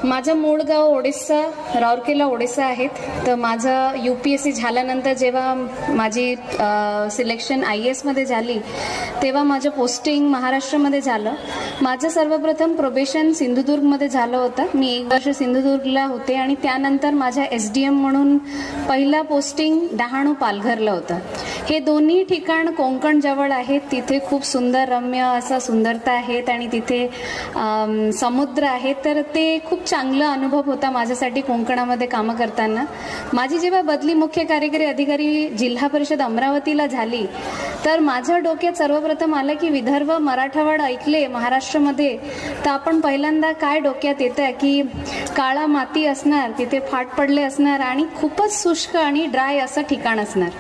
माझं मूळ गाव ओडिसा, राउरकेला ओडिसा आहेत. तर माझं UPSC झाल्यानंतर जेव्हा माझी सिलेक्शन IAS मध्ये झाली तेव्हा माझं पोस्टिंग महाराष्ट्रामध्ये झालं. माझं सर्वप्रथम प्रोबेशन सिंधुदुर्गमध्ये झालं होतं. मी 1 वर्ष सिंधुदुर्गला होते आणि त्यानंतर माझ्या SDM म्हणून पहिला पोस्टिंग डहाणू पालघरला होतं. हे दोन्ही ठिकाण कोकण जवळ आहेत. तिथे खूप सुंदर रम्य असा सुंदरता आहेत आणि तिथे समुद्र आहे. तर ते खूप चांगला अनुभव होता माझ्यासाठी कोकणामध्ये कामं करताना. माझी जेव्हा बदली मुख्य कार्यकारी अधिकारी जिल्हा परिषद अमरावतीला झाली तर माझ्या डोक्यात सर्वप्रथम आलं की विदर्भ मराठवाडा ऐकले महाराष्ट्रामध्ये तर आपण पहिल्यांदा काय डोक्यात येतं की काळा माती असणार, तिथे फाट पडले असणार आणि खूपच शुष्क आणि ड्राय असं ठिकाण असणार.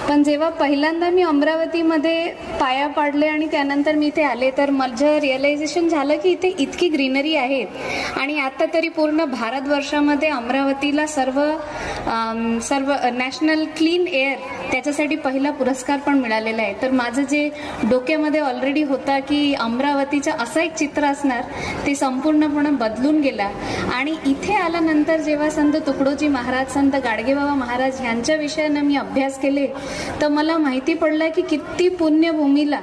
पण जेव्हा पहिल्यांदा मी अमरावतीमध्ये पाया पाडले आणि त्यानंतर मी इथे आले तर माझं रिअलायझेशन झालं की इथे इतकी ग्रीनरी आहेत आणि आता तरी पूर्ण भारतवर्षामध्ये अमरावतीला सर्व नॅशनल क्लीन एअर त्याच्यासाठी पहिला पुरस्कार पण मिळालेला आहे. तर माझं जे डोक्यामध्ये ऑलरेडी होता की अमरावतीचं असं एक चित्र असणार ते संपूर्णपणे बदलून गेला. आणि इथे आल्यानंतर जेव्हा संत तुकडोजी महाराज, संत गाडगेबाबा महाराज ह्यांच्या विषयानं मी अभ्यास केले तर मला माहिती पडलं की किती पुण्यभूमीला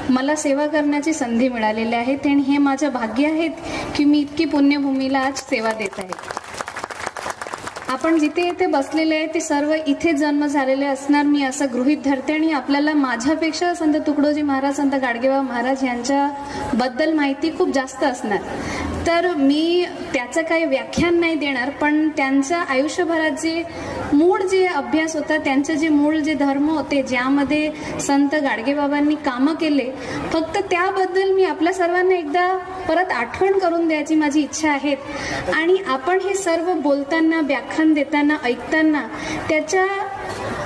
मला सेवा करण्याची संधी मिळालेली आहे आणि हे माझं भाग्य आहे की मी इतकी पुण्यभूमीला आज सेवा देत आहे. आपण जिथे इथे बसलेले आहे ते सर्व इथे जन्म झालेले असणार मी असं गृहीत धरते आणि आपल्याला माझ्यापेक्षा संत तुकडोजी महाराज, संत गाडगेबाबा महाराज यांच्याबद्दल माहिती खूप जास्त असणार. तर मी त्याचं काही व्याख्यान नाही देणार, पण त्यांच्या आयुष्यभरात जे मूळ जे अभ्यास होता, त्यांचे जे मूळ जे धर्म होते ज्यामध्ये संत गाडगेबाबांनी कामं केले, फक्त त्याबद्दल मी आपल्या सर्वांना एकदा परत आठवण करून द्यायची माझी इच्छा आहे. आणि आपण हे सर्व बोलताना, व्याख्यान देताना, ऐकताना त्याच्या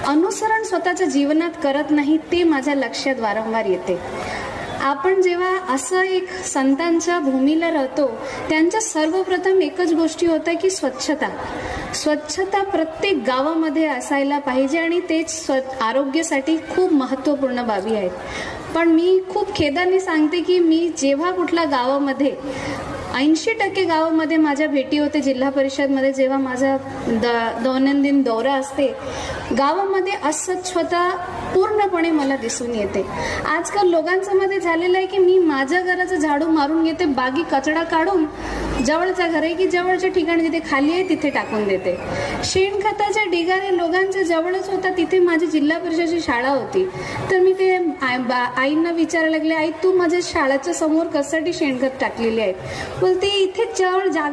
अनुसरण स्वतःच्या जीवनात करत नाही ते माझ्या लक्षात वारंवार येते. आपण जेव्हा असं एक संतांच्या भूमीला राहतो त्यांच्या सर्वप्रथम एकच गोष्टी होत्या की स्वच्छता प्रत्येक गावामध्ये असायला पाहिजे आणि तेच आरोग्यासाठी खूप महत्त्वपूर्ण बाबी आहेत. पण मी खूप खेदाने सांगते की मी जेव्हा कुठल्या गावामध्ये 80% गावामध्ये माझ्या भेटी होते जिल्हा परिषदमध्ये, जेव्हा माझा दैनंदिन दौरा असते गावामध्ये अस्वच्छता पूर्णपणे मला दिसून येते. आजकाल लोकांचं मध्ये झालेलं आहे की मी माझ्या घराचं झाडू मारून घेते, बागी कचरा काढून जवळचा घर आहे की जवळच्या ठिकाणी जिथे खाली आहे तिथे टाकून देते. शेणखताच्या ढिगारे लोकांच्या जवळच होता, तिथे माझी जिल्हा परिषदेची शाळा होती. तर मी ते आईंना विचारायला लागले, आई तू माझ्या शाळेच्या समोर कशासाठी शेणखत टाकलेली आहे? बोलते इथे जवळ